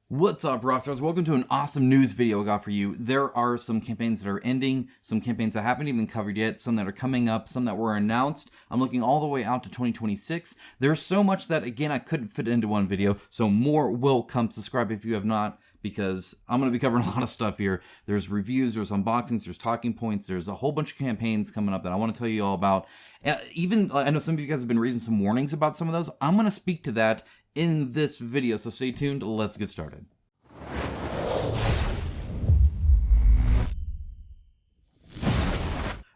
What's up, Rockstars? Welcome to an awesome news video I got for you. There are some campaigns that are ending, some campaigns that haven't even covered yet, some that are coming up, some that were announced. I'm looking all the way out to 2026. There's so much that, again, I couldn't fit into one video, so more will come. Subscribe if you have not, because I'm going to be covering a lot of stuff here. There's reviews, there's unboxings, there's talking points, there's a whole bunch of campaigns coming up that I want to tell you all about. Even, I know some of you guys have been raising some warnings about some of those. I'm going to speak to that in this video, so stay tuned. Let's get started.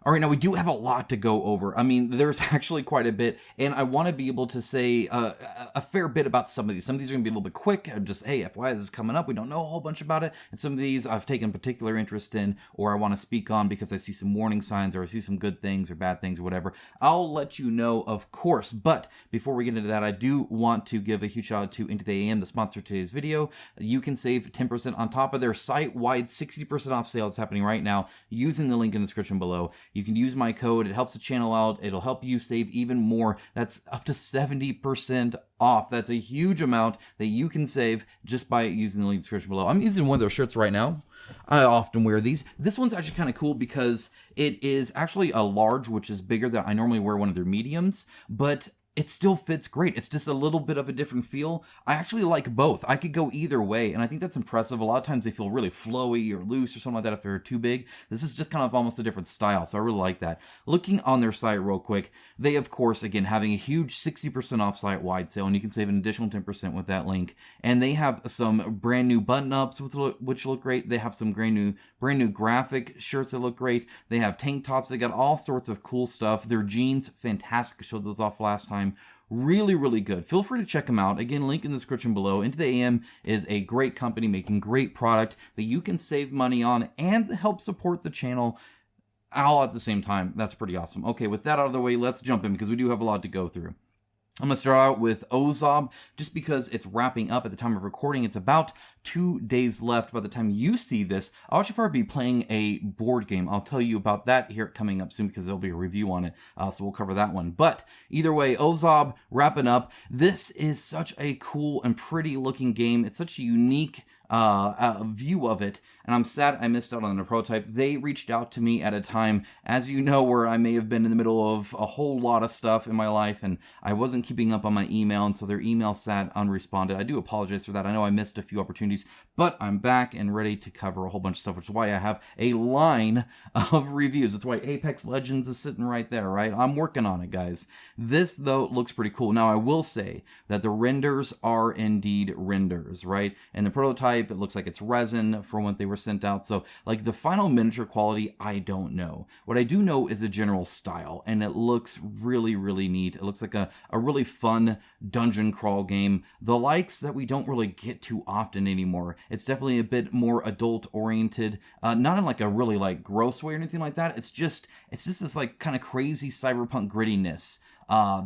All right, now we do have a lot to go over. I mean, there's actually quite a bit, and I want to be able to say a fair bit about some of these. Some of these are going to be a little bit quick. I'm just, hey, FYI, this is coming up. We don't know a whole bunch about it. And some of these I've taken particular interest in, or I want to speak on because I see some warning signs, or I see some good things or bad things or whatever. I'll let you know, of course. But before we get into that, I do want to give a huge shout out to Into the AM, the sponsor of today's video. You can save 10% on top of their site-wide 60% off sale that's happening right now using the link in the description below. You can use my code. It helps the channel out. It'll help you save even more. That's up to 70% off. That's a huge amount that you can save just by using the link in the description below. I'm using one of their shirts right now. I often wear these. This one's actually kind of cool because it is actually a large, which is bigger than I normally wear one of their mediums, but it still fits great. It's just a little bit of a different feel. I actually like both. I could go either way, and I think that's impressive. A lot of times they feel really flowy or loose or something like that if they're too big. This is just kind of almost a different style, so I really like that. Looking on their site real quick, they, of course, again, having a huge 60% off site-wide sale, and you can save an additional 10% with that link. And they have some brand new button-ups which look great. They have some brand new graphic shirts that look great. They have tank tops. They got all sorts of cool stuff. Their jeans, fantastic. I showed those off last time. Really, really good. Feel free to check them out. Again, link in the description below. Into the AM is a great company making great product that you can save money on and help support the channel all at the same time. That's pretty awesome. Okay, with that out of the way, let's jump in because we do have a lot to go through. I'm going to start out with Ozob just because it's wrapping up at the time of recording. It's about 2 days left by the time you see this. I'll actually probably be playing a board game. I'll tell you about that here coming up soon because there'll be a review on it. So we'll cover that one. But either way, Ozob wrapping up. This is such a cool and pretty looking game. It's such a unique view of it, and I'm sad I missed out on the prototype. They reached out to me at a time, as you know, where I may have been in the middle of a whole lot of stuff in my life, and I wasn't keeping up on my email, and so their email sat unresponded. I do apologize for that. I know I missed a few opportunities, but I'm back and ready to cover a whole bunch of stuff, which is why I have a line of reviews. That's why Apex Legends is sitting right there, right? I'm working on it, guys. This, though, looks pretty cool. Now, I will say that the renders are indeed renders, right? And the prototype, it looks like it's resin from when they were sent out. So, like, the final miniature quality, I don't know. What I do know is the general style, and it looks really, really neat. It looks like a really fun dungeon crawl game. The likes that we don't really get too often anymore. It's definitely a bit more adult-oriented, not in like a really like gross way or anything like that. It's just this like kind of crazy cyberpunk grittiness.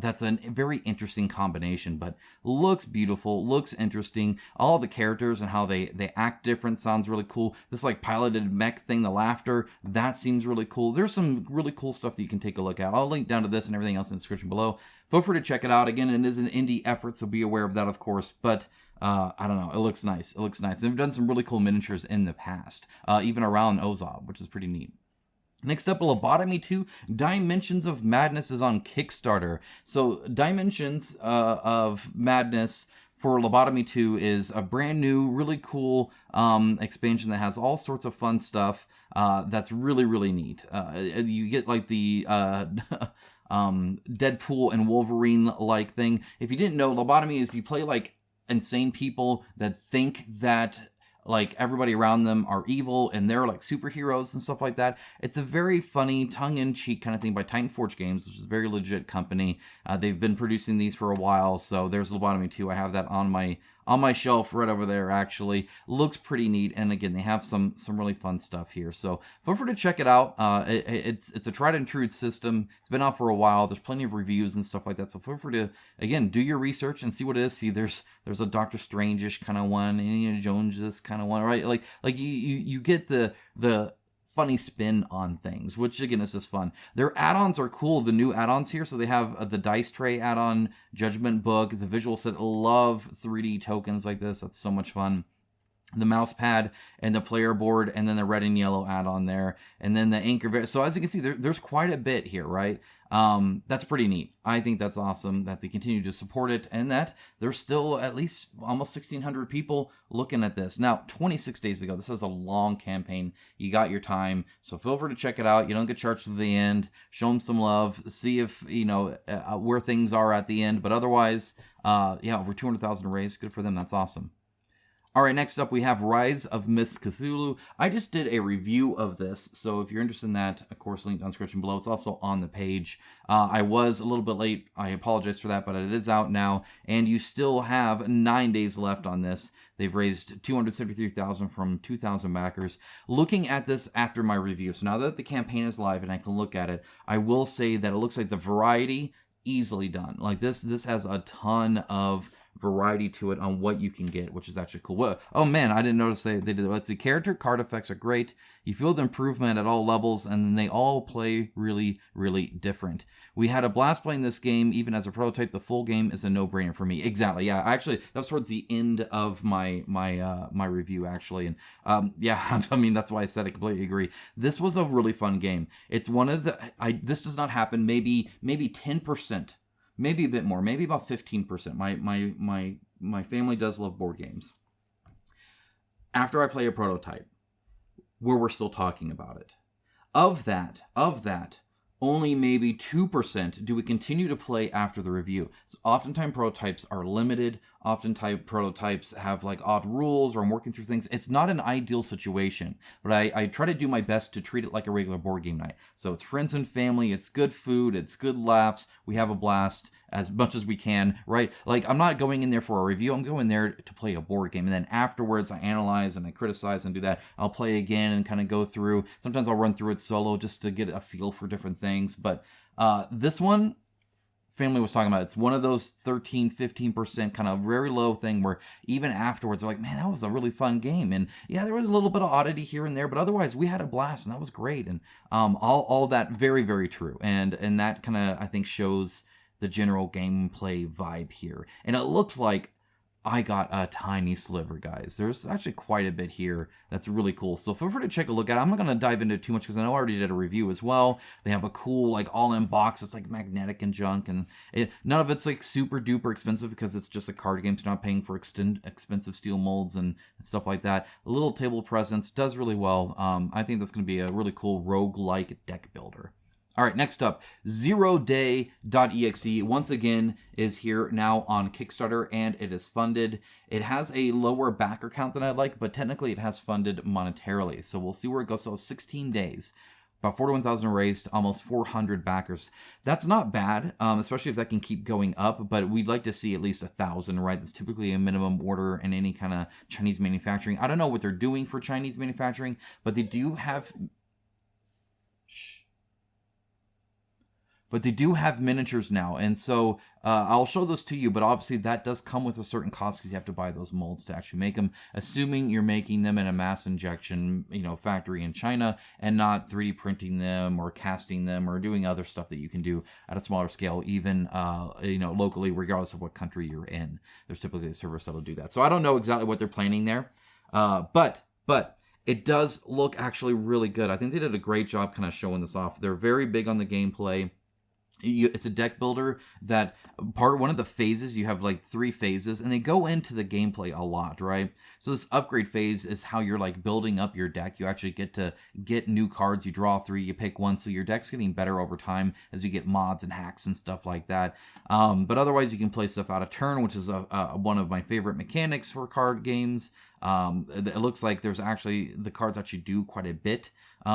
That's a very interesting combination, but looks beautiful, looks interesting. All the characters and how they act different sounds really cool. This like piloted mech thing, the laughter, that seems really cool. There's some really cool stuff that you can take a look at. I'll link down to this and everything else in the description below. Feel free to check it out. Again, it is an indie effort, so be aware of that, of course, but I don't know. It looks nice. It looks nice. They've done some really cool miniatures in the past, even around Ozob, which is pretty neat. Next up, Lobotomy 2, Dimensions of Madness is on Kickstarter. So Dimensions of Madness for Lobotomy 2 is a brand new, really cool expansion that has all sorts of fun stuff that's really, really neat. You get like the Deadpool and Wolverine-like thing. If you didn't know, Lobotomy is you play like insane people that think that like everybody around them are evil and they're like superheroes and stuff like that. It's a very funny tongue-in-cheek kind of thing by Tainted Games, which is a very legit company. They've been producing these for a while, so there's Lobotomy 2. I have that on my shelf right over there, actually. Looks pretty neat, and again, they have some really fun stuff here. So feel free to check it out. It's a tried and true system. It's been out for a while. There's plenty of reviews and stuff like that. So feel free to, again, do your research and see what it is. See, there's a Doctor Strange-ish kind of one, Indiana Jones-ish kind of one, right? Like you get the funny spin on things, which again is just fun. Their add-ons are cool, the new add-ons here. So they have the Dice Tray add-on, Judgment Book, the visual set. Love 3D tokens like this. That's so much fun. the mouse pad and the player board, and then the red and yellow add-on there, and then the anchor. So as you can see, there's quite a bit here, right? That's pretty neat. I think that's awesome that they continue to support it, and that there's still at least almost 1,600 people looking at this. Now, 26 days ago, this is a long campaign. You got your time, so feel free to check it out. You don't get charged to the end. Show them some love. See if, where things are at the end. But otherwise, over 200,000 raised. Good for them. That's awesome. All right, next up we have Rise of Myths Cthulhu. I just did a review of this, so if you're interested in that, of course, link down in the description below. It's also on the page. I was a little bit late. I apologize for that, but it is out now, and you still have 9 days left on this. They've raised $273,000 from 2,000 backers. Looking at this after my review, so now that the campaign is live and I can look at it, I will say that it looks like the variety easily done. Like this has a ton of variety to it on what you can get, which is actually cool. Well, oh man, I didn't notice they did it. The character card effects are great. You feel the improvement at all levels, and they all play really, really different. We had a blast playing this game, even as a prototype. The full game is a no-brainer for me. Exactly, yeah. Actually, that was towards the end of my review, actually, and I mean that's why I said I completely agree. This was a really fun game. It's one of the this does not happen. Maybe 10%. Maybe a bit more, maybe about 15%. My family does love board games. After I play a prototype, where we're still talking about it, of that, only maybe 2% do we continue to play after the review. So oftentimes prototypes are limited. Oftentimes prototypes have like odd rules, or I'm working through things. It's not an ideal situation, but I try to do my best to treat it like a regular board game night. So it's friends and family, it's good food, it's good laughs, we have a blast as much as we can, right? Like, I'm not going in there for a review, I'm going there to play a board game, and then afterwards I analyze and I criticize and do that. I'll play again and kind of go through. Sometimes I'll run through it solo just to get a feel for different things, but this one, family was talking about, it's one of those 13-15% kind of very low thing where even afterwards they're like, man, that was a really fun game. And yeah, there was a little bit of oddity here and there, but otherwise we had a blast and that was great. And all that very, very true. And that kind of, I think, shows the general gameplay vibe here. And it looks like I got a tiny sliver, guys. There's actually quite a bit here that's really cool. So feel free to check a look at it. I'm not going to dive into it too much because I know I already did a review as well. They have a cool, like, all-in box. It's, like, magnetic and junk. And none of it's, like, super duper expensive because it's just a card game. So you're not paying for expensive steel molds and stuff like that. A little table presence. Does really well. I think that's going to be a really cool roguelike deck builder. All right, next up, ZeroDay.exe once again is here now on Kickstarter, and it is funded. It has a lower backer count than I'd like, but technically it has funded monetarily. So we'll see where it goes. So 16 days, about 41,000 raised, almost 400 backers. That's not bad, especially if that can keep going up, but we'd like to see at least 1,000, right? That's typically a minimum order in any kind of Chinese manufacturing. I don't know what they're doing for Chinese manufacturing, but they do have... But they do have miniatures now, and so I'll show those to you, but obviously that does come with a certain cost because you have to buy those molds to actually make them, assuming you're making them in a mass injection, factory in China, and not 3D printing them or casting them or doing other stuff that you can do at a smaller scale, even locally, regardless of what country you're in. There's typically a service that'll do that. So I don't know exactly what they're planning there, but it does look actually really good. I think they did a great job kind of showing this off. They're very big on the gameplay. It's a deck builder that one of the phases, you have like 3 phases, and they go into the gameplay a lot, right? So this upgrade phase is how you're like building up your deck. You actually get to get new cards. You draw 3, you pick 1, so your deck's getting better over time as you get mods and hacks and stuff like that. But otherwise, you can play stuff out of turn, which is one of my favorite mechanics for card games. It looks like the cards actually do quite a bit,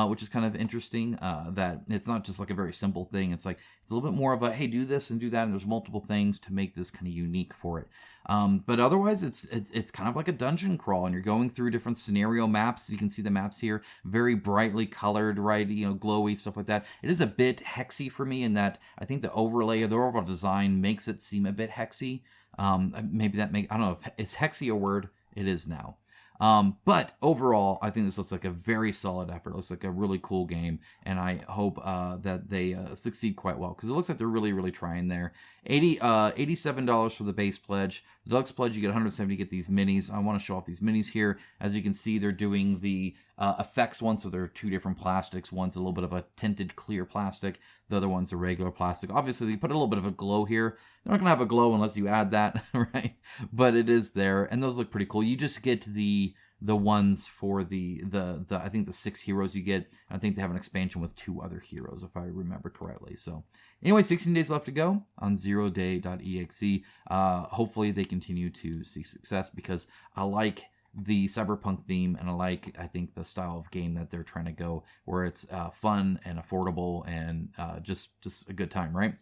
which is kind of interesting, that it's not just like a very simple thing. It's like, it's a little bit more of a, hey, do this and do that. And there's multiple things to make this kind of unique for it. But otherwise it's kind of like a dungeon crawl, and you're going through different scenario maps. You can see the maps here, very brightly colored, right? Glowy, stuff like that. It is a bit hexy for me in that I think the overlay of the overall design makes it seem a bit hexy. Maybe I don't know if it's hexy a word. It is now. But overall, I think this looks like a very solid effort. It looks like a really cool game, and I hope that they succeed quite well, because it looks like they're really, really trying there. $87 for the base pledge. The deluxe pledge, you get 170 to get these minis. I want to show off these minis here. As you can see, they're doing the effects one, so there are two different plastics. One's a little bit of a tinted clear plastic. The other one's a regular plastic. Obviously, they put a little bit of a glow here. You're not going to have a glow unless you add that, right? But it is there, and those look pretty cool. You just get the ones for the I think the 6 heroes you get. I think they have an expansion with 2 other heroes, if I remember correctly. So anyway, 16 days left to go on ZeroDay.exe. Hopefully they continue to see success, because I like the cyberpunk theme, and I think the style of game that they're trying to go, where it's fun and affordable and just a good time, right?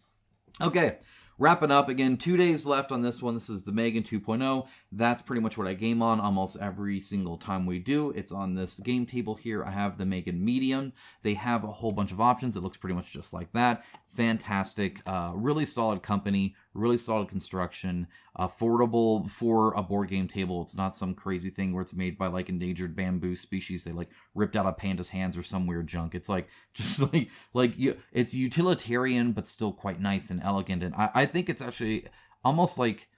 Okay. Wrapping up, again, 2 days left on this one. This is the Megan 2.0. That's pretty much what I game on almost every single time we do. It's on this game table here. I have the Megan Medium. They have a whole bunch of options. It looks pretty much just like that. Fantastic. Really solid company. Really solid construction. Affordable for a board game table. It's not some crazy thing where it's made by like endangered bamboo species they like ripped out of panda's hands or some weird junk. It's like just it's utilitarian but still quite nice and elegant. And I think it's actually almost like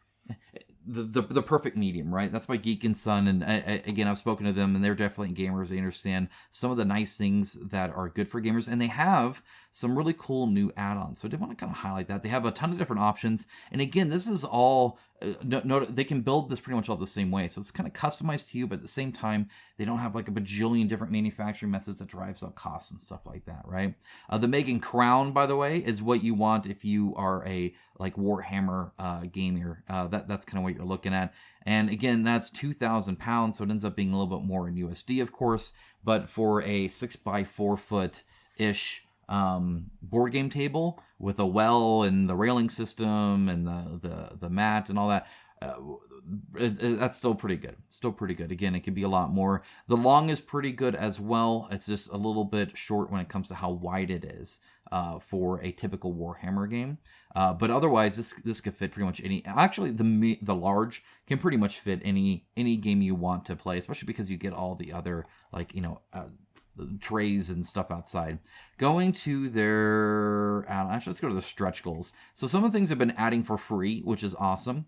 the perfect medium, right? That's by Geek and Son, and again, I've spoken to them, and they're definitely gamers. They understand some of the nice things that are good for gamers, and they have some really cool new add-ons. So I did want to kind of highlight that. They have a ton of different options, and again, this is all they can build this pretty much all the same way, so it's kind of customized to you, but at the same time, they don't have like a bajillion different manufacturing methods that drives up costs and stuff like that, right? The Megan Crown, by the way, is what you want if you are a like Warhammer gamer. That's kind of what you're looking at. And again, that's 2,000 pounds, so it ends up being a little bit more in USD, of course, but for a 6x4 foot-ish board game table with a well and the railing system and the mat and all that, that's still pretty good. Still pretty good. Again, it could be a lot more. The long is pretty good as well. It's just a little bit short when it comes to how wide it is for a typical Warhammer game. But otherwise, this could fit pretty much any. Actually, the large can pretty much fit any game you want to play, especially because you get all the other trays and stuff outside. Going to their actually, let's go to the stretch goals. So some of the things have been adding for free, which is awesome.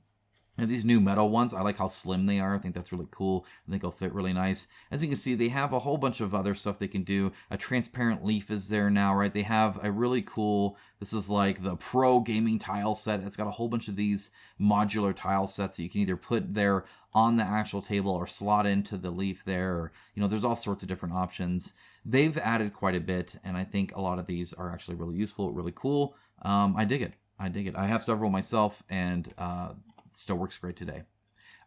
And these new metal ones, I like how slim they are. I think that's really cool. I think they'll fit really nice. As you can see, they have a whole bunch of other stuff they can do. A transparent leaf is there now, right? They have a really cool, this is like the pro gaming tile set. It's got a whole bunch of these modular tile sets that you can either put there on the actual table or slot into the leaf there. Or, there's all sorts of different options. They've added quite a bit, and I think a lot of these are actually really useful, really cool. I dig it. I have several myself, and still works great today.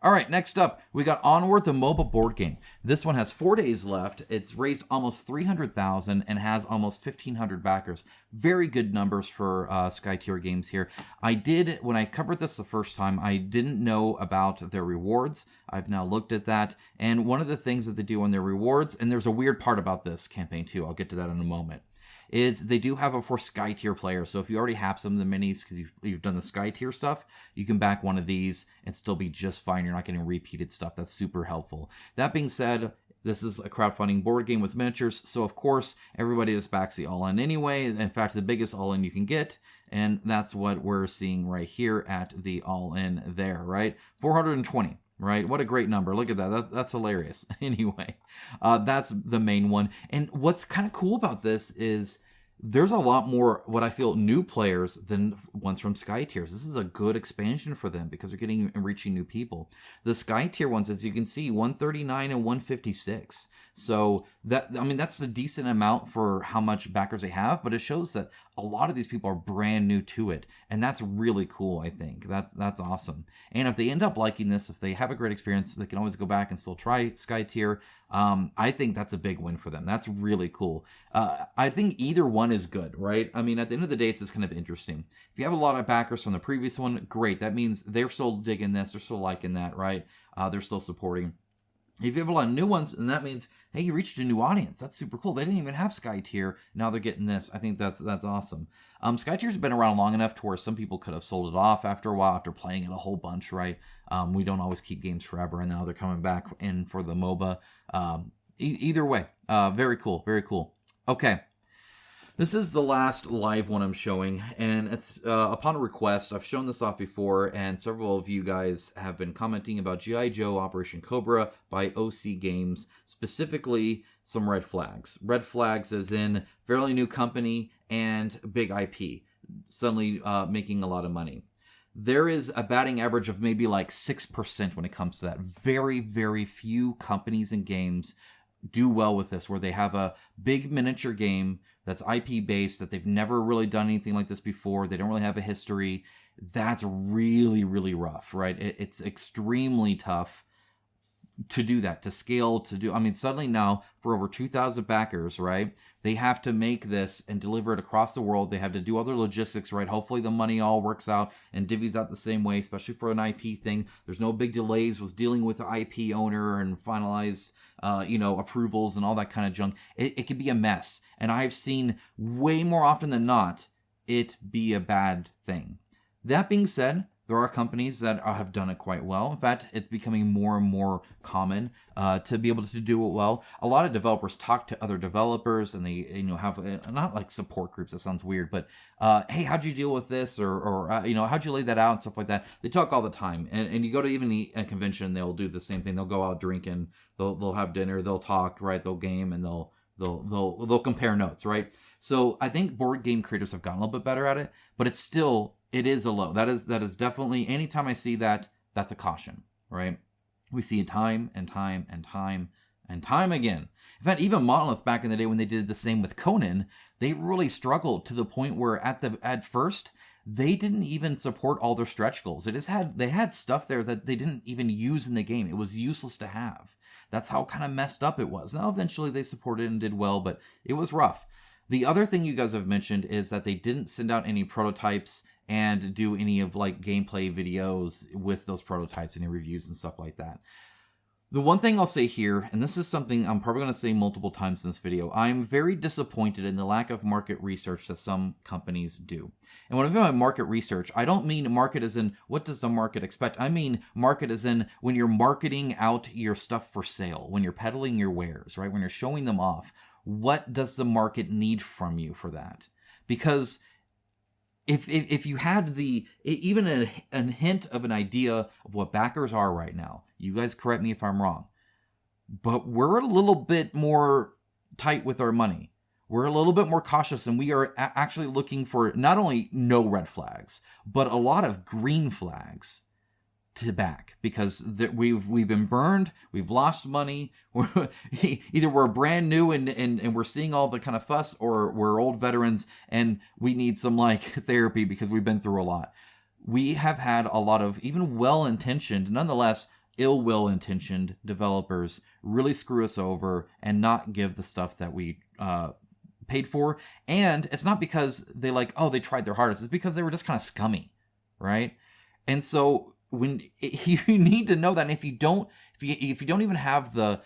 All right, next up, we got Onward, the MOBA board game. This one has 4 days left. It's raised almost 300,000 and has almost 1,500 backers. Very good numbers for Sky Tier games here. When I covered this the first time, I didn't know about their rewards. I've now looked at that, and one of the things that they do on their rewards, and there's a weird part about this campaign too, I'll get to that in a moment, is they do have it for Sky Tier players. So if you already have some of the minis because you've done the Sky Tier stuff, you can back one of these and still be just fine. You're not getting repeated stuff. That's super helpful. That being said, this is a crowdfunding board game with miniatures, so of course everybody just backs the all-in anyway. In fact, the biggest all-in you can get, and that's what we're seeing right here at the all-in there, right? 420. Right? What a great number. Look at that. That's hilarious. Anyway, that's the main one. And what's kind of cool about this is there's a lot more, what I feel, new players than ones from Sky Tiers. This is a good expansion for them because they're getting and reaching new people. The Sky Tier ones, as you can see, 139 and 156. So that's a decent amount for how much backers they have, but it shows that a lot of these people are brand new to it, and that's really cool. I think that's awesome. And if they end up liking this, if they have a great experience, they can always go back and still try Sky Tier. I think that's a big win for them. That's really cool. I think either one is good, right? I mean, at the end of the day, it's just kind of interesting. If you have a lot of backers from the previous one, great. That means they're still digging this, they're still liking that, right? They're still supporting. If you have a lot of new ones, and that means, hey, you reached a new audience. That's super cool. They didn't even have Sky Tier. Now they're getting this. I think that's awesome. Sky Tier's been around long enough to where some people could have sold it off after a while, after playing it a whole bunch, right? We don't always keep games forever, and now they're coming back in for the MOBA. Either way, very cool, very cool. Okay. This is the last live one I'm showing, and it's upon request. I've shown this off before, and several of you guys have been commenting about G.I. Joe Operation Cobra by OC Games, specifically some red flags. Red flags as in fairly new company and big IP, suddenly making a lot of money. There is a batting average of maybe like 6% when it comes to that. Very, very few companies and games do well with this, where they have a big miniature game that's IP based, that they've never really done anything like this before. They don't really have a history. That's really, really rough, right? It's extremely tough to do that, to scale, to do. I mean, suddenly now for over 2,000 backers, right? They have to make this and deliver it across the world. They have to do other logistics, right? Hopefully the money all works out and divvies out the same way, especially for an IP thing. There's no big delays with dealing with the IP owner and finalized, approvals and all that kind of junk. It could be a mess. And I've seen way more often than not it be a bad thing. That being said, there are companies that have done it quite well. In fact, it's becoming more and more common to be able to do it well. A lot of developers talk to other developers, and they have not like support groups. That sounds weird, but hey, how'd you deal with this, or how'd you lay that out and stuff like that. They talk all the time, and you go to even a convention, they'll do the same thing. They'll go out drinking, they'll have dinner, they'll talk, right? They'll game, and they'll compare notes, right? So I think board game creators have gotten a little bit better at it, but it is a low. That is definitely, anytime I see that, that's a caution, right? We see it time and time and time and time again. In fact, even Monolith back in the day when they did the same with Conan, they really struggled to the point where at first they didn't even support all their stretch goals. They had stuff there that they didn't even use in the game. It was useless to have. That's how kind of messed up it was. Now eventually they supported it and did well, but it was rough. The other thing you guys have mentioned is that they didn't send out any prototypes and do any of like gameplay videos with those prototypes, any reviews and stuff like that. The one thing I'll say here, and this is something I'm probably going to say multiple times in this video, I'm very disappointed in the lack of market research that some companies do. And when I mean by market research, I don't mean market as in what does the market expect. I mean market as in when you're marketing out your stuff for sale, when you're peddling your wares, right? When you're showing them off, what does the market need from you for that? Because if you had even a hint of an idea of what backers are right now, you guys correct me if I'm wrong, but we're a little bit more tight with our money. We're a little bit more cautious, and we are actually looking for not only no red flags, but a lot of green flags to back, because we've been burned, we've lost money. Either we're brand new and we're seeing all the kind of fuss, or we're old veterans and we need some like therapy because we've been through a lot. We have had a lot of even well-intentioned, nonetheless ill-will-intentioned developers really screw us over and not give the stuff that we paid for. And it's not because they they tried their hardest. It's because they were just kind of scummy, right? And so when you need to know that, and if you don't even have the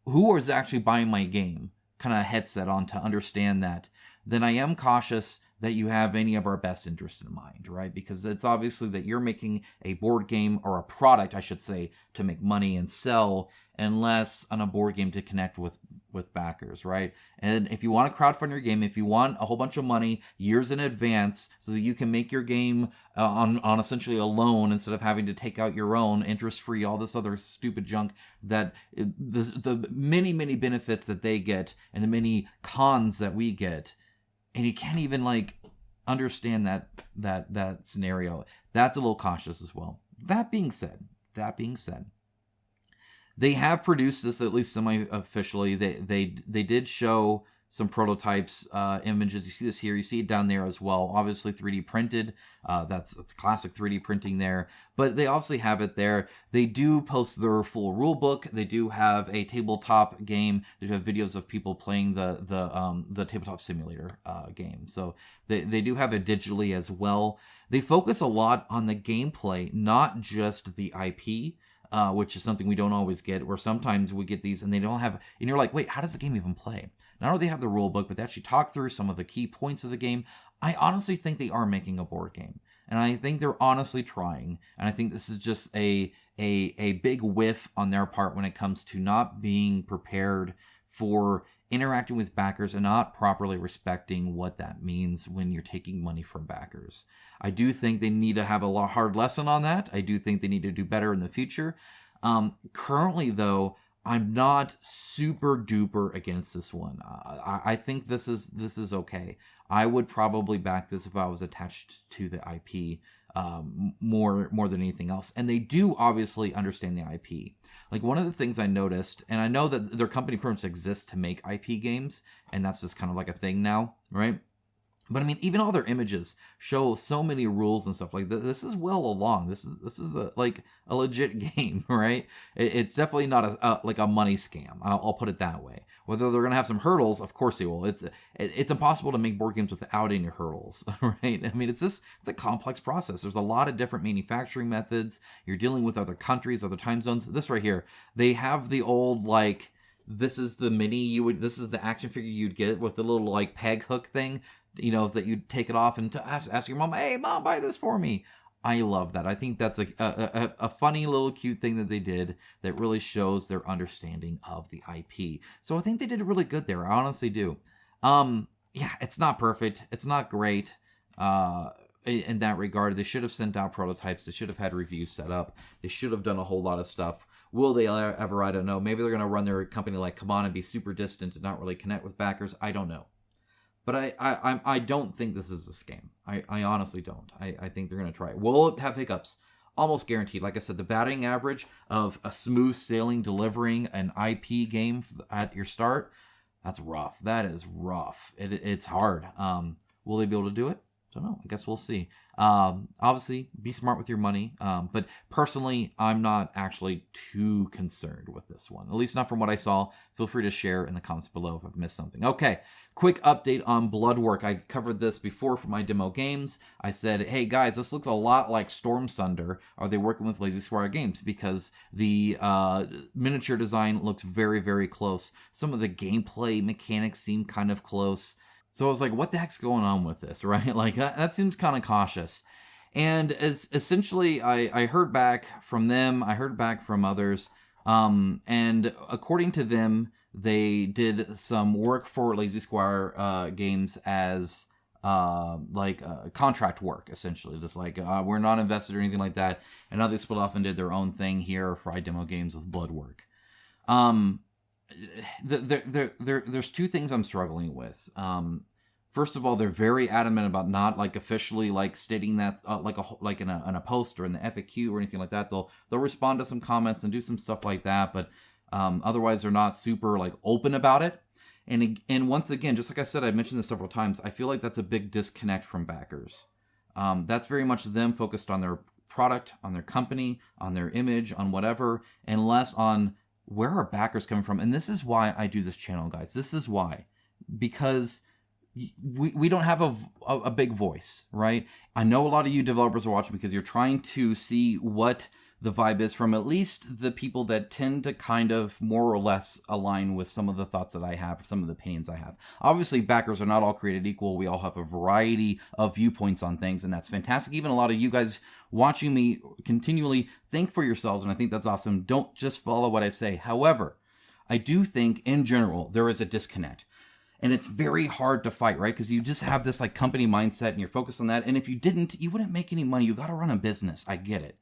who is actually buying my game kind of headset on to understand that, then I am cautious that you have any of our best interests in mind, right? Because it's obviously that you're making a board game, or a product, I should say, to make money and sell, and less on a board game to connect with backers, right? And if you want to crowdfund your game, if you want a whole bunch of money years in advance so that you can make your game on essentially a loan instead of having to take out your own interest-free, all this other stupid junk, that the many, many benefits that they get and the many cons that we get, and you can't even understand that scenario, that's a little cautious as well. That being said, they have produced this, at least semi-officially. They did show some prototypes, images. You see this here. You see it down there as well. Obviously 3D printed. That's classic 3D printing there. But they also have it there. They do post their full rule book. They do have a tabletop game. They do have videos of people playing the tabletop simulator game. So they do have it digitally as well. They focus a lot on the gameplay, not just the IP. which is something we don't always get, where sometimes we get these and they don't have, and you're like, wait, how does the game even play? Not only do they have the rule book, but they actually talk through some of the key points of the game. I honestly think they are making a board game. And I think they're honestly trying. And I think this is just a big whiff on their part when it comes to not being prepared for interacting with backers and not properly respecting what that means when you're taking money from backers. I do think they need to have a hard lesson on that. I do think they need to do better in the future. Currently, though, I'm not super duper against this one. I think this is okay. I would probably back this if I was attached to the IP more than anything else. And they do obviously understand the IP. Like, one of the things I noticed, and I know that their company pretty much exists to make IP games, and that's just kind of like a thing now, right? But I mean, even all their images show so many rules and stuff like that. This is well along. This is a legit game, right? It's definitely not a money scam. I'll put it that way. Whether they're gonna have some hurdles, of course they will. It's impossible to make board games without any hurdles, right? I mean, it's a complex process. There's a lot of different manufacturing methods. You're dealing with other countries, other time zones. This right here, they have the old this is the mini this is the action figure you'd get with the little peg hook thing. That you'd take it off and to ask your mom, hey, Mom, buy this for me. I love that. I think that's a funny little cute thing that they did that really shows their understanding of the IP. So I think they did really good there. I honestly do. Yeah, it's not perfect. It's not great in that regard. They should have sent out prototypes. They should have had reviews set up. They should have done a whole lot of stuff. Will they ever? I don't know. Maybe they're going to run their company like come on and be super distant and not really connect with backers. I don't know. But I don't think this is a scam. I honestly don't. I think they're going to try it. Will it have hiccups? Almost guaranteed. Like I said, the batting average of a smooth sailing delivering an IP game at your start, that's rough. That is rough. It's hard. Will they be able to do it? Don't know. I guess we'll see. Obviously, be smart with your money. But personally, I'm not actually too concerned with this one. At least not from what I saw. Feel free to share in the comments below if I've missed something. Okay, quick update on Bloodwork. I covered this before for my demo games. I said, hey guys, this looks a lot like Storm Sunder. Are they working with Lazy Squire Games? Because the miniature design looks very, very close. Some of the gameplay mechanics seem kind of close. So I was like, what the heck's going on with this, right? That seems kind of cautious. And essentially, I heard back from them. I heard back from others. And according to them, they did some work for Lazy Squire Games as contract work, essentially. Just we're not invested or anything like that. And now they split off and did their own thing here for iDemo Games with Bloodwork. There's two things I'm struggling with. First of all, they're very adamant about not officially stating that in a post or in the FAQ or anything like that. They'll respond to some comments and do some stuff like that, but otherwise they're not super open about it. And once again, just like I said, I've mentioned this several times. I feel like that's a big disconnect from backers. That's very much them focused on their product, on their company, on their image, on whatever, and less on where are backers coming from? And this is why I do this channel, guys. This is why. Because we don't have a big voice, right? I know a lot of you developers are watching because you're trying to see what the vibe is from at least the people that tend to kind of more or less align with some of the thoughts that I have, some of the opinions I have. Obviously, backers are not all created equal. We all have a variety of viewpoints on things, and that's fantastic. Even a lot of you guys watching me continually think for yourselves, and I think that's awesome. Don't just follow what I say. However, I do think in general there is a disconnect. And it's very hard to fight, right? Because you just have this company mindset and you're focused on that. And if you didn't, you wouldn't make any money. You got to run a business. I get it.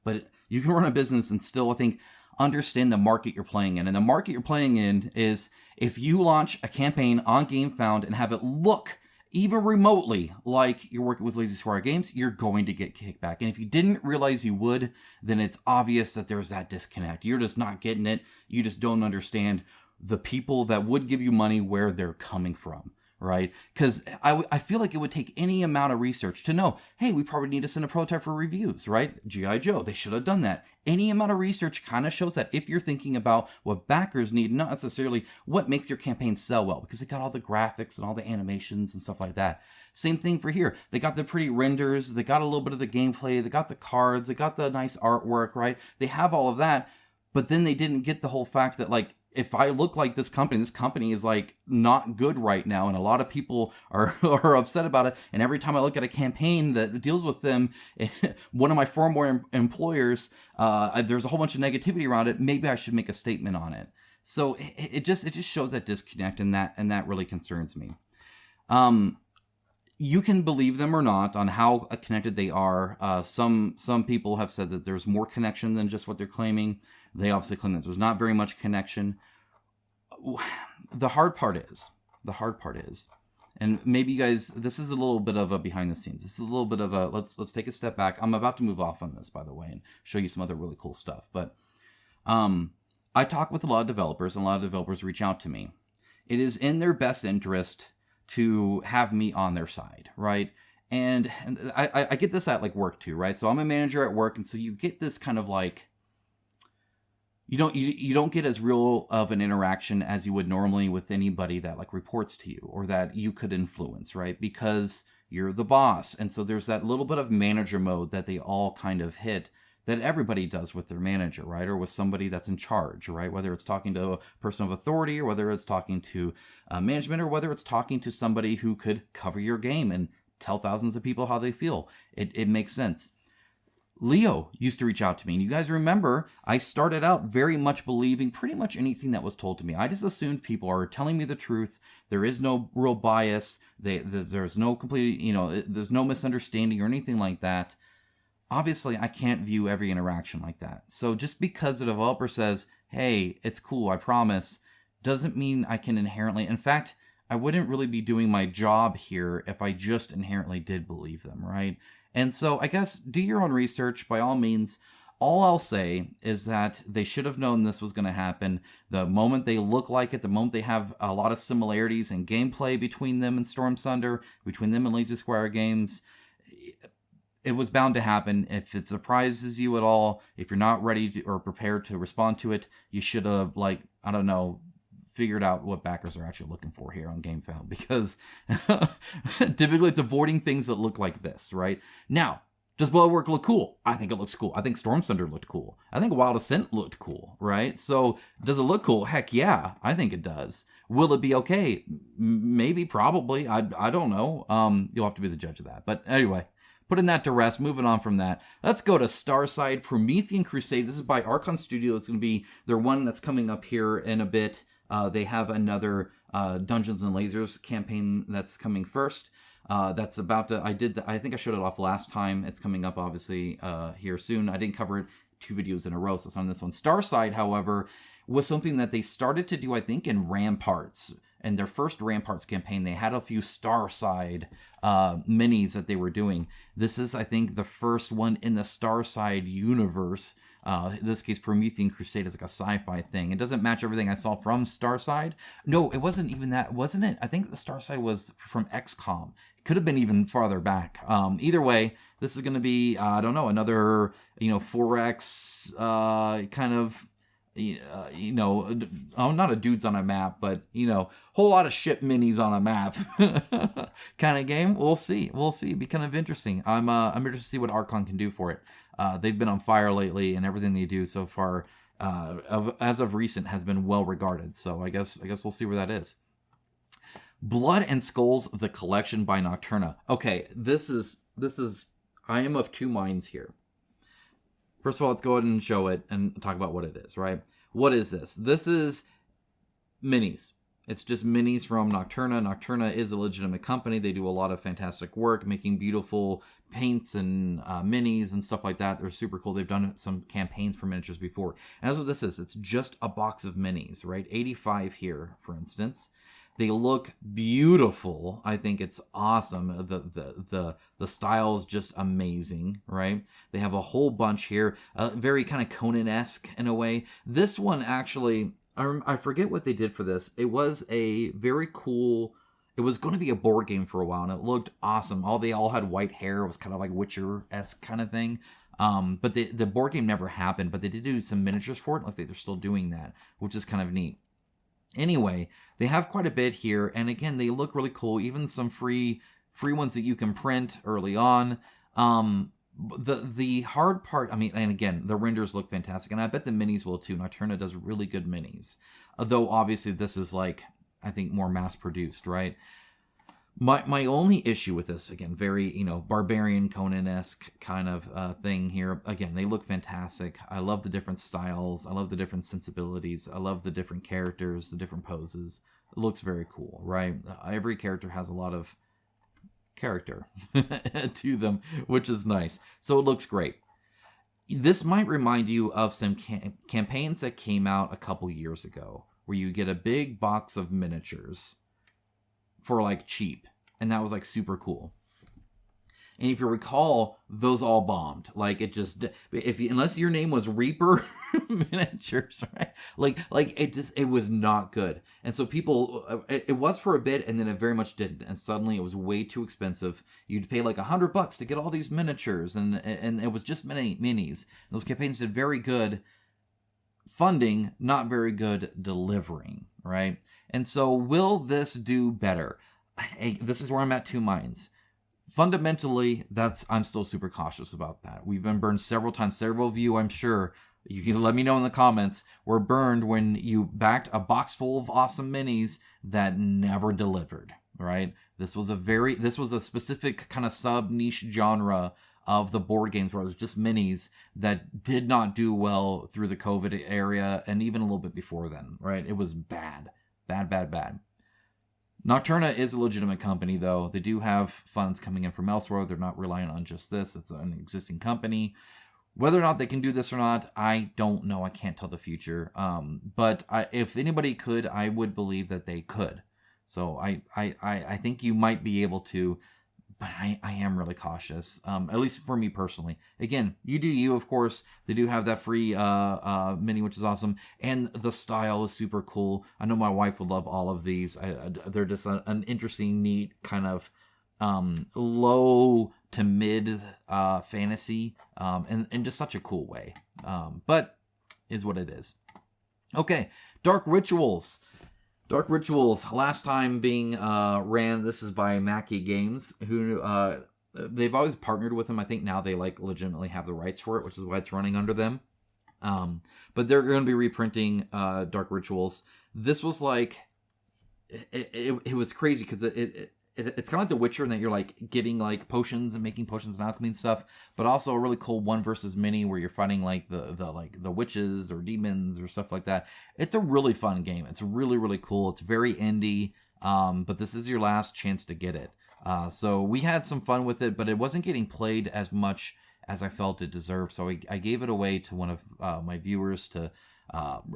But you can run a business and still, I think, understand the market you're playing in. And the market you're playing in is if you launch a campaign on GameFound and have it look even remotely like you're working with Lazy Squire Games, you're going to get kickback. And if you didn't realize you would, then it's obvious that there's that disconnect. You're just not getting it. You just don't understand the people that would give you money, where they're coming from, right? Because I feel like it would take any amount of research to know, hey, we probably need to send a prototype for reviews, right? G.I. Joe, they should have done that. Any amount of research kind of shows that if you're thinking about what backers need, not necessarily what makes your campaign sell well, because they got all the graphics and all the animations and stuff like that. Same thing for here. They got the pretty renders, they got a little bit of the gameplay, they got the cards, they got the nice artwork, right? They have all of that, but then they didn't get the whole fact that, like, if I look like this company is like not good right now, and a lot of people are upset about it. And every time I look at a campaign that deals with them, one of my former employers, there's a whole bunch of negativity around it. Maybe I should make a statement on it. So it just shows that disconnect, and that really concerns me. You can believe them or not on how connected they are. Some people have said that there's more connection than just what they're claiming. They obviously claim that there's not very much connection. The hard part is, and maybe you guys, this is a little bit of a behind the scenes. This is a little bit of a, let's take a step back. I'm about to move off on this, by the way, and show you some other really cool stuff. But I talk with a lot of developers, and a lot of developers reach out to me. It is in their best interest to have me on their side, right? And I get this at like work too, right? So I'm a manager at work, and so you get this kind of like, you don't get as real of an interaction as you would normally with anybody that like reports to you or that you could influence, right? Because you're the boss. And so there's that little bit of manager mode that they all kind of hit, that everybody does with their manager, right? Or with somebody that's in charge, right? Whether it's talking to a person of authority, or whether it's talking to management, or whether it's talking to somebody who could cover your game and tell thousands of people how they feel. It makes sense. Leo used to reach out to me, and you guys remember, I started out very much believing pretty much anything that was told to me. I just assumed people are telling me the truth. There is no real bias. There's no complete, there's no misunderstanding or anything like that. Obviously, I can't view every interaction like that. So just because the developer says, hey, it's cool, I promise, doesn't mean I can inherently, in fact, I wouldn't really be doing my job here if I just inherently did believe them, right? And so I guess do your own research by all means. All I'll say is that they should have known this was going to happen. The moment they look like it, the moment they have a lot of similarities in gameplay between them and Storm Thunder, between them and Lazy Square Games, it was bound to happen. If it surprises you at all, if you're not ready to, or prepared to respond to it, you should have, figured out what backers are actually looking for here on GameFound, because typically it's avoiding things that look like this, right? Now, does Bloodwork look cool? I think it looks cool. I think Storm Thunder looked cool. I think Wild Ascent looked cool, right? So does it look cool? Heck yeah, I think it does. Will it be okay? Maybe, probably. I don't know. You'll have to be the judge of that. But anyway, putting that to rest, moving on from that, let's go to Starcide Promethean Crusade. This is by Archon Studio. It's going to be their one that's coming up here in a bit. They have another Dungeons and Lasers campaign that's coming first. That's about to, I think I showed it off last time. It's coming up, obviously, here soon. I didn't cover it 2 videos in a row, so it's on this one. Starcide, however, was something that they started to do, I think, in Ramparts. In their first Ramparts campaign, they had a few Starcide minis that they were doing. This is, I think, the first one in the Starcide universe. In this case, Promethean Crusade is like a sci-fi thing. It doesn't match everything I saw from Starcide. No, it wasn't even that, wasn't it? I think the Starcide was from XCOM. It could have been even farther back. Either way, this is going to be, I don't know, another, 4X kind of, not a dudes on a map, but, whole lot of ship minis on a map kind of game. We'll see. It'd be kind of interesting. I'm interested to see what Archon can do for it. They've been on fire lately, and everything they do so far, as of recent, has been well regarded. So I guess we'll see where that is. Blood and Skulls: The Collection by Nocturna. Okay, this is I am of two minds here. First of all, let's go ahead and show it and talk about what it is, right? What is this? This is minis. It's just minis from Nocturna. Nocturna is a legitimate company. They do a lot of fantastic work, making beautiful paints and minis and stuff like that. They're super cool. They've done some campaigns for miniatures before. And that's what this is. It's just a box of minis, right? 85 here, for instance. They look beautiful. I think it's awesome. The style is just amazing, right? They have a whole bunch here. Very kind of Conan-esque in a way. This one actually, I forget what they did for this. It was a very cool, It was going to be a board game for a while, and it looked awesome. They all had white hair. It was kind of like Witcher-esque kind of thing. But the board game never happened, but they did do some miniatures for it. Looks like they're still doing that, which is kind of neat. Anyway, they have quite a bit here, and again, they look really cool. Even some free ones that you can print early on. The hard part, I mean, and again, the renders look fantastic, and I bet the minis will too. Nocturna does really good minis, though obviously this is like, I think, more mass produced, right? My only issue with this, again, very, Barbarian Conan-esque kind of thing here. Again, they look fantastic. I love the different styles. I love the different sensibilities. I love the different characters, the different poses. It looks very cool, right? Every character has a lot of character to them, which is nice. So it looks great. This might remind you of some campaigns that came out a couple years ago, where you get a big box of miniatures for like cheap, and that was like super cool. And if you recall, those all bombed. Like, it just, unless your name was Reaper Miniatures, right? Like it was not good. And so people, it was for a bit, and then it very much didn't. And suddenly it was way too expensive. You'd pay like $100 to get all these miniatures, and it was just minis. Those campaigns did very good funding, not very good delivering, right? And so will this do better? This is where I'm at two minds. Fundamentally, I'm still super cautious about that. We've been burned several times. Several of you, I'm sure, you can let me know in the comments, were burned when you backed a box full of awesome minis that never delivered, right? This was a specific kind of sub-niche genre of the board games where it was just minis that did not do well through the COVID area and even a little bit before then, right? It was bad. Bad. Nocturna is a legitimate company, though. They do have funds coming in from elsewhere. They're not relying on just this. It's an existing company. Whether or not they can do this or not, I don't know. I can't tell the future. But if anybody could, I would believe that they could. So I think you might be able to, but I am really cautious, at least for me personally. Again, you do you, of course. They do have that free mini, which is awesome. And the style is super cool. I know my wife would love all of these. They're just an interesting, neat kind of low to mid fantasy, and just such a cool way. But is what it is. Okay, Dark Rituals. Dark Rituals, last time being ran, this is by Mackie Games, who they've always partnered with them. I think now they like legitimately have the rights for it, which is why it's running under them. But they're going to be reprinting Dark Rituals. This was like, it was crazy because it's kind of like The Witcher in that you're like getting like potions and making potions and alchemy and stuff, but also a really cool one versus many where you're fighting like the witches or demons or stuff like that. It's a really fun game. It's really, really cool. It's very indie, but this is your last chance to get it. So we had some fun with it, but it wasn't getting played as much as I felt it deserved. So I gave it away to one of my viewers to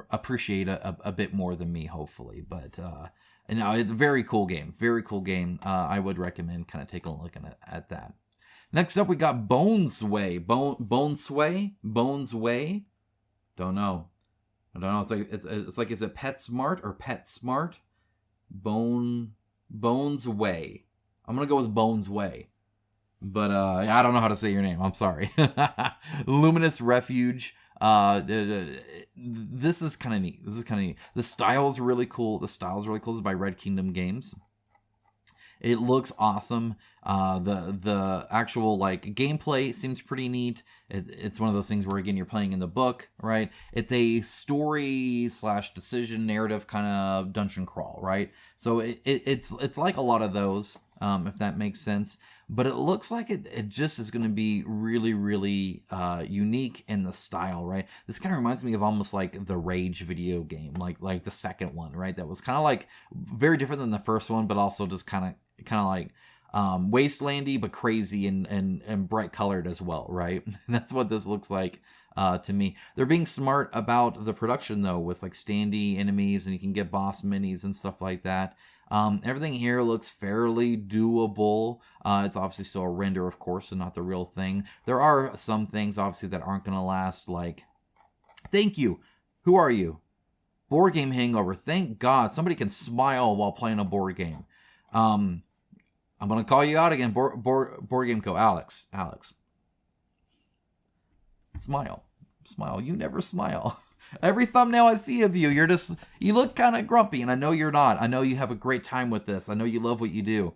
appreciate a bit more than me, hopefully. But and now it's a very cool game. Very cool game. I would recommend kind of taking a look at that. Next up, we got BONESWAY. BONESWAY? Don't know. It's like is it PetSmart or PetSmart? BONESWAY. I'm gonna go with BONESWAY. But I don't know how to say your name. I'm sorry. Luminous Refuge. This is kind of neat. The style's really cool. This is by Red Kingdom Games. It looks awesome. The actual like gameplay seems pretty neat. It's one of those things where again you're playing in the book, right? It's a story / decision narrative kind of dungeon crawl, right? So it's like a lot of those, if that makes sense. But it looks like it just is going to be really, really unique in the style, right? This kind of reminds me of almost like the Rage video game, like the second one, right? That was kind of like very different than the first one, but also just kind of like wastelandy, but crazy and bright colored as well, right? That's what this looks like to me. They're being smart about the production though, with like standee enemies, and you can get boss minis and stuff like that. Everything here looks fairly doable. It's obviously still a render, of course, and not the real thing. There are some things, obviously, that aren't going to last, like... Thank you! Who are you? Board Game Hangover. Thank God. Somebody can smile while playing a board game. I'm going to call you out again. Board Game Co. Alex. Smile. You never smile. Every thumbnail I see of you, you look kind of grumpy, and I know you're not. I know you have a great time with this. I know you love what you do.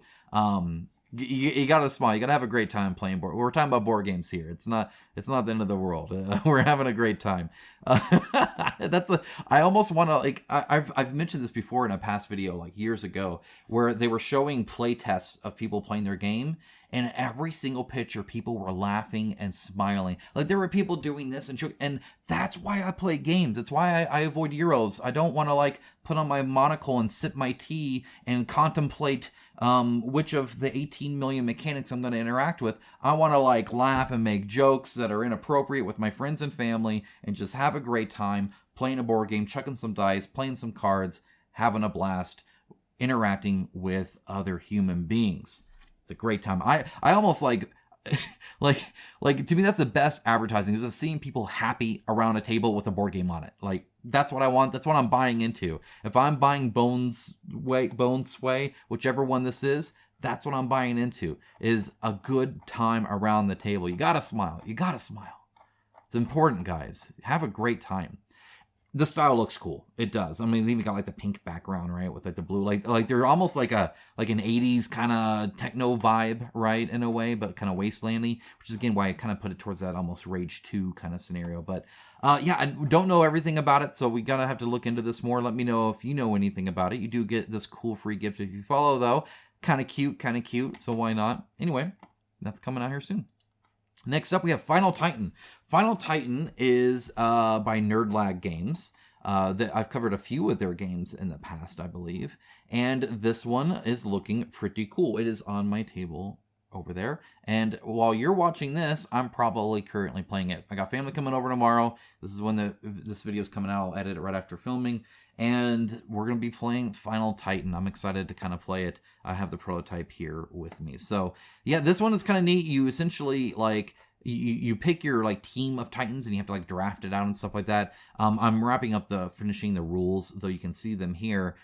You gotta smile. You gotta have a great time playing board. We're talking about board games here. It's not the end of the world. We're having a great time. I almost want to, like, I've mentioned this before in a past video, like years ago, where they were showing play tests of people playing their game, and every single picture, people were laughing and smiling. Like, there were people doing this, and that's why I play games. That's why I avoid Euros. I don't want to, like, put on my monocle and sip my tea and contemplate which of the 18 million mechanics I'm going to interact with. I want to, like, laugh and make jokes that are inappropriate with my friends and family and just have a great time playing a board game, chucking some dice, playing some cards, having a blast, interacting with other human beings. It's a great time. I almost like to me, that's the best advertising, is just seeing people happy around a table with a board game on it. Like, that's what I want. That's what I'm buying into. If I'm buying BONESWAY, whichever one this is, that's what I'm buying into, is a good time around the table. You gotta smile. It's important, guys. Have a great time. The style looks cool. It does. I mean, they even got like the pink background, right, with like the blue, like they're almost like an 80s kind of techno vibe, right, in a way, but kind of wastelandy, which is again why I kind of put it towards that almost Rage 2 kind of scenario. But yeah, I don't know everything about it, so we gotta have to look into this more. Let me know if you know anything about it. You do get this cool free gift if you follow, though. Kind of cute. So why not? Anyway, that's coming out here soon. Next up, we have Final Titan. Final Titan is by Nerdlag Games. I've covered a few of their games in the past, I believe. And this one is looking pretty cool. It is on my table over there. And while you're watching this, I'm probably currently playing it. I got family coming over tomorrow. This is when this video is coming out. I'll edit it right after filming. And we're going to be playing Final Titan. I'm excited to kind of play it. I have the prototype here with me. So yeah, this one is kind of neat. You essentially, like, you pick your, like, team of Titans, and you have to, like, draft it out and stuff like that. I'm wrapping up finishing the rules, though you can see them here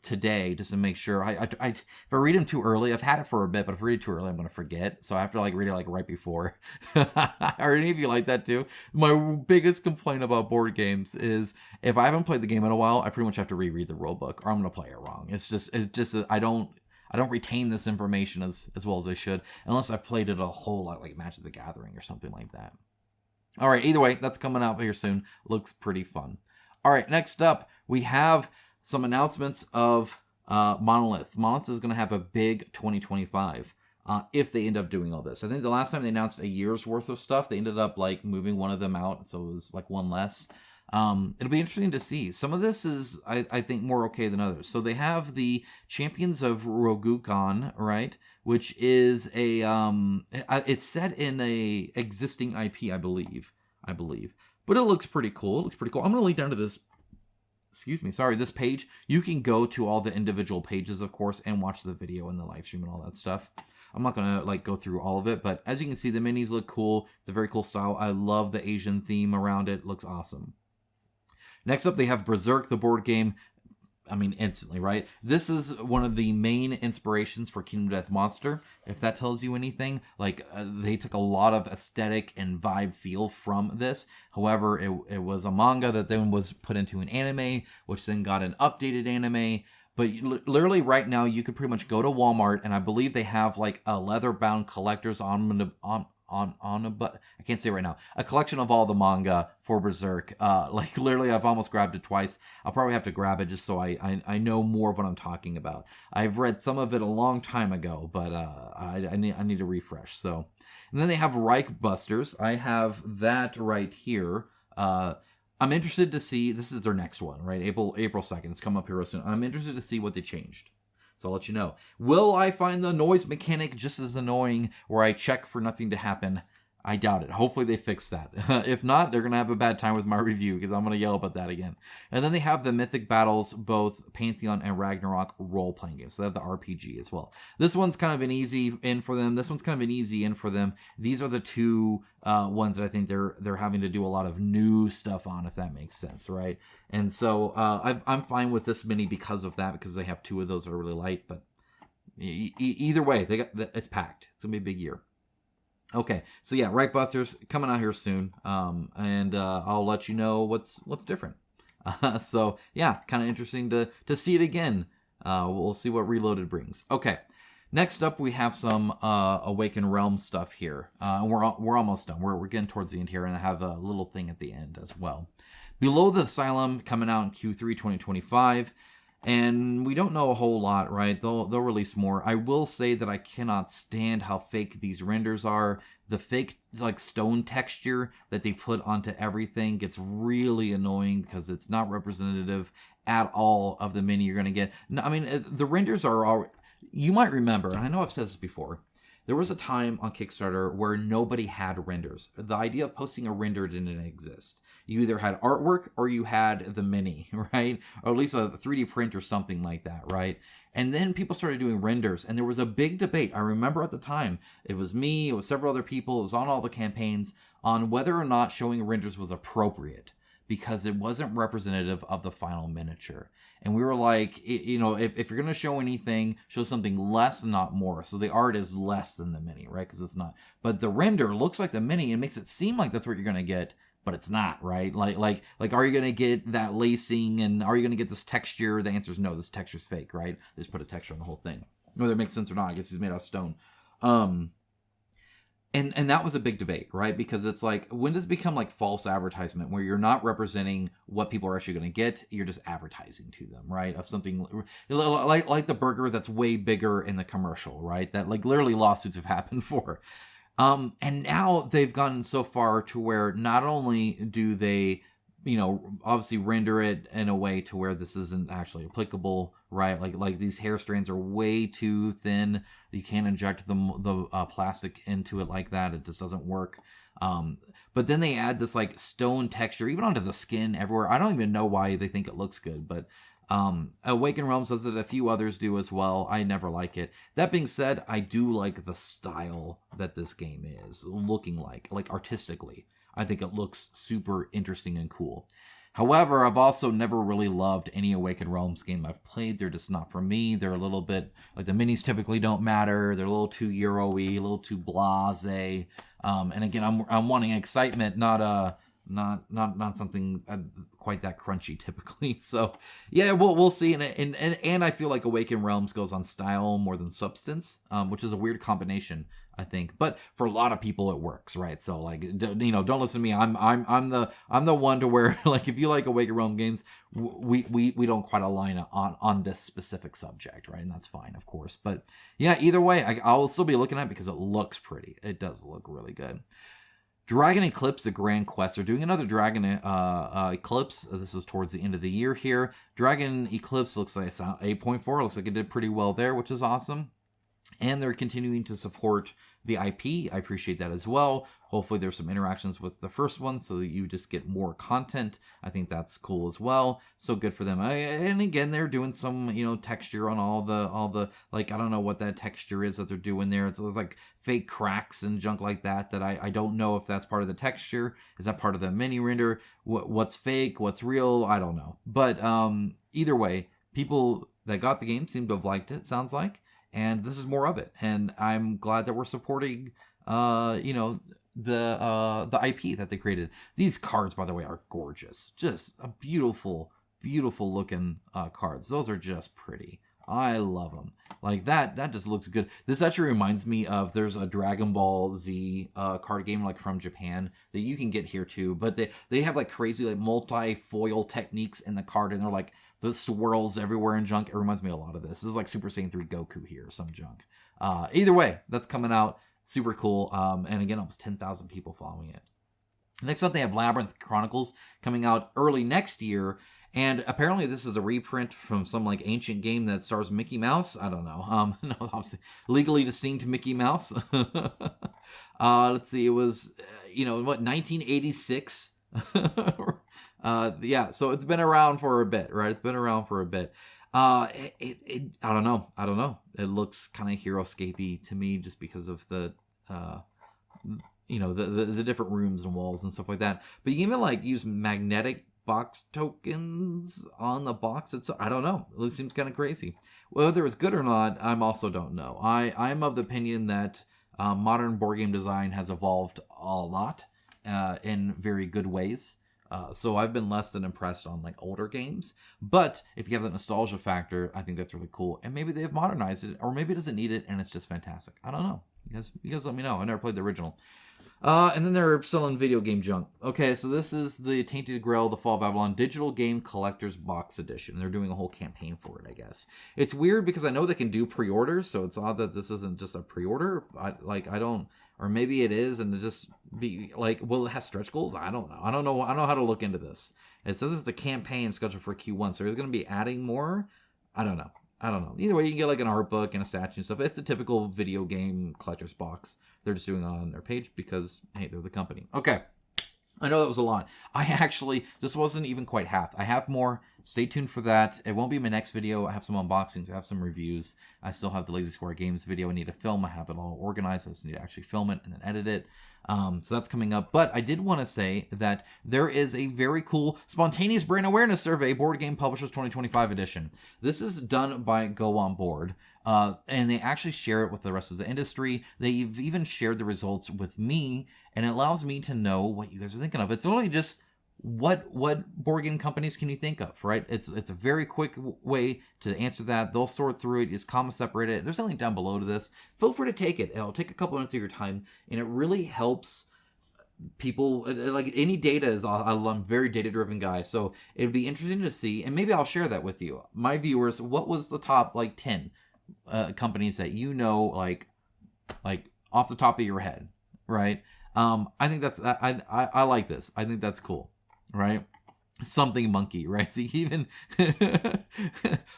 today, just to make sure. If I read them too early, I've had it for a bit, but if I read it too early, I'm going to forget. So I have to, like, read it, like, right before. Are any of you like that too? My biggest complaint about board games is if I haven't played the game in a while, I pretty much have to reread the rule book, or I'm going to play it wrong. It's just I don't retain this information as well as I should, unless I've played it a whole lot, like Magic the Gathering or something like that. All right, either way, that's coming out here soon. Looks pretty fun. All right, next up, we have some announcements of Monolith. Monolith is going to have a big 2025 if they end up doing all this. I think the last time they announced a year's worth of stuff, they ended up, like, moving one of them out, so it was like one less. It'll be interesting to see. Some of this is, I think, more okay than others. So they have the Champions of Rokugan, right? Which is it's set in a existing IP, I believe. But it looks pretty cool. I'm going to link down to this, this page. You can go to all the individual pages, of course, and watch the video and the live stream and all that stuff. I'm not going to, like, go through all of it, but as you can see, the minis look cool. It's a very cool style. I love the Asian theme around it. Looks awesome. Next up, they have Berserk, the board game. I mean, instantly, right? This is one of the main inspirations for Kingdom Death Monster, if that tells you anything. Like, they took a lot of aesthetic and vibe feel from this. However, it was a manga that then was put into an anime, which then got an updated anime. But literally right now, you could pretty much go to Walmart, and I believe they have, like, a leather-bound collector's I can't say it right now. A collection of all the manga for Berserk. Like, literally, I've almost grabbed it twice. I'll probably have to grab it just so I know more of what I'm talking about. I've read some of it a long time ago, but I need to refresh. So, and then they have Reich Busters. I have that right here. I'm interested to see. This is their next one, right? April 2nd. It's come up here real soon. I'm interested to see what they changed. So I'll let you know. Will I find the noise mechanic just as annoying where I check for nothing to happen? I doubt it. Hopefully they fix that. If not, they're going to have a bad time with my review because I'm going to yell about that again. And then they have the Mythic Battles, both Pantheon and Ragnarok role-playing games. So they have the RPG as well. This one's kind of an easy in for them. This one's kind of an easy in for them. These are the two ones that I think they're having to do a lot of new stuff on, if that makes sense, right? And so I'm fine with this mini because of that, because they have two of those that are really light, but either way, it's packed. It's gonna be a big year. Okay, so yeah, Right Busters coming out here soon, and I'll let you know what's different. So yeah, kind of interesting to see it again. We'll see what Reloaded brings. Okay, next up we have some Awakened Realms stuff here. We're almost done. We're getting towards the end here, and I have a little thing at the end as well. Below the Asylum coming out in Q3 2025. And we don't know a whole lot, right? They'll release more. I will say that I cannot stand how fake these renders are. The fake like stone texture that they put onto everything gets really annoying because it's not representative at all of the mini you're going to get. No, I mean, the renders are all... You might remember, and I know I've said this before, there was a time on Kickstarter where nobody had renders. The idea of posting a render didn't exist. You either had artwork or you had the mini, right? Or at least a 3D print or something like that, right? And then people started doing renders, and there was a big debate. I remember at the time, it was me, it was several other people, it was on all the campaigns, on whether or not showing renders was appropriate because it wasn't representative of the final miniature. And we were like, if you're going to show anything, show something less, not more. So the art is less than the mini, right? Because it's not. But the render looks like the mini and makes it seem like that's what you're going to get, but it's not, right? Like, are you going to get that lacing and are you going to get this texture? The answer is no, this texture's fake, right? They just put a texture on the whole thing. Whether it makes sense or not, I guess he's made out of stone. And that was a big debate, right? Because it's like, when does it become like false advertisement where you're not representing what people are actually going to get? You're just advertising to them, right? Of something like the burger that's way bigger in the commercial, right? That like literally lawsuits have happened for. And now they've gone so far to where not only do they, obviously render it in a way to where this isn't actually applicable, right? Like these hair strands are way too thin. You can't inject the plastic into it like that. It just doesn't work. But then they add this like stone texture, even onto the skin everywhere. I don't even know why they think it looks good, but Awakened Realms does it. A few others do as well. I never like it. That being said, I do like the style that this game is looking like artistically. I think it looks super interesting and cool. However, I've also never really loved any Awakened Realms game I've played. They're just not for me. They're a little bit, like the minis typically don't matter. They're a little too Euro-y, a little too blasé. And again, I'm wanting excitement, not something quite that crunchy typically. So yeah, we'll see. And I feel like Awakened Realms goes on style more than substance, which is a weird combination, I think. But for a lot of people, it works, right? So like, don't listen to me. I'm the one to where like if you like Awakened Realms games, we don't quite align on this specific subject, right? And that's fine, of course. But yeah, either way, I'll still be looking at it because it looks pretty. It does look really good. Dragon Eclipse, the Grand Quest. They're doing another Dragon Eclipse. This is towards the end of the year here. Dragon Eclipse looks like it's 8.4. Looks like it did pretty well there, which is awesome. And they're continuing to support the IP. I appreciate that as well. Hopefully there's some interactions with the first one so that you just get more content. I think that's cool as well. So good for them. And again, they're doing some, texture on all the like, I don't know what that texture is that they're doing there. It's like fake cracks and junk like that I don't know if that's part of the texture. Is that part of the mini render? What's fake? What's real? I don't know. But either way, people that got the game seem to have liked it, sounds like. And this is more of it. And I'm glad that we're supporting, the IP that they created. These cards, by the way, are gorgeous. Just a beautiful, beautiful looking cards. Those are just pretty. I love them. Like that just looks good. This actually reminds me of, there's a Dragon Ball Z card game like from Japan that you can get here too. But they have like crazy like multi-foil techniques in the card, and they're like, the swirls everywhere and junk. It reminds me a lot of this. This is like Super Saiyan 3 Goku here, some junk. Either way, that's coming out. Super cool. And again, almost 10,000 people following it. Next up, they have Labyrinth Chronicles coming out early next year. And apparently this is a reprint from some like ancient game that stars Mickey Mouse. I don't know. No, obviously legally distinct Mickey Mouse. Let's see. It was, 1986. Yeah, so it's been around for a bit, right? It's been around for a bit. I don't know. It looks kind of Hero-scapey to me just because of the different rooms and walls and stuff like that. But you can even like use magnetic box tokens on the box. I don't know. It seems kind of crazy. Whether it's good or not, I also don't know. I'm of the opinion that modern board game design has evolved a lot in very good ways. So I've been less than impressed on like older games. But if you have that nostalgia factor, I think that's really cool. And maybe they've modernized it, or maybe it doesn't need it and it's just fantastic. I don't know. You guys let me know. I never played the original. And then they're selling video game junk. Okay, so this is the Tainted Grail, The Fall of Babylon Digital Game Collector's Box Edition. They're doing a whole campaign for it, I guess. It's weird because I know they can do pre-orders, so it's odd that this isn't just a pre-order. Or maybe it is, and it just be like, well, it has stretch goals? I don't know. I don't know how to look into this. It says it's the campaign scheduled for Q1, so is it going to be adding more? I don't know. Either way, you can get like an art book and a statue and stuff. It's a typical video game collector's box. They're just doing it on their page because, hey, they're the company. Okay. I know that was a lot. This wasn't even quite half. I have more. Stay tuned for that. It won't be my next video. I have some unboxings. I have some reviews. I still have the Lazy Square Games video I need to film. I have it all organized. I just need to actually film it and then edit it. So that's coming up. But I did want to say that there is a very cool Spontaneous Brain Awareness Survey Board Game Publishers 2025 edition. This is done by Go On Board. And they actually share it with the rest of the industry. They've even shared the results with me, and it allows me to know what you guys are thinking of. It's only just what board game companies can you think of, right? It's a very quick way to answer that. They'll sort through it, just comma separate it. There's a link down below to this. Feel free to take it. It'll take a couple minutes of your time, and it really helps people. Like any data is, I'm a very data driven guy, so it'd be interesting to see, and maybe I'll share that with you, my viewers. What was the top 10 companies that like off the top of your head, right? I think that's I like this. I think that's cool, right? Something monkey, right? So even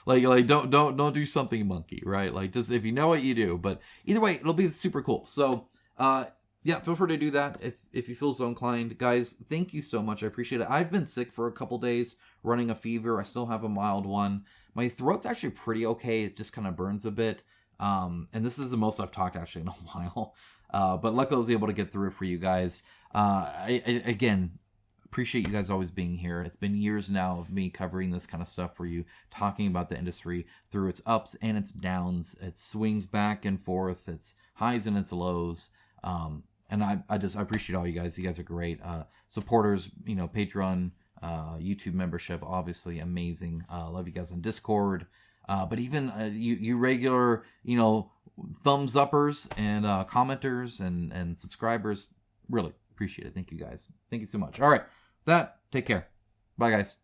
like don't do something monkey, right? Like, just if you know what you do. But either way, it'll be super cool. So yeah, feel free to do that if you feel so inclined. Guys, thank you so much. I appreciate it. I've been sick for a couple days, running a fever. I still have a mild one. My throat's actually pretty okay. It just kind of burns a bit. And this is the most I've talked actually in a while. But luckily I was able to get through it for you guys. I again, appreciate you guys always being here. It's been years now of me covering this kind of stuff for you, talking about the industry through its ups and its downs, its swings back and forth, its highs and its lows. And I appreciate all you guys. You guys are great. Supporters, Patreon, YouTube membership, obviously amazing. Love you guys on Discord. But even you regular, thumbs uppers and commenters and subscribers, really appreciate it. Thank you guys. Thank you so much. All right, take care. Bye, guys.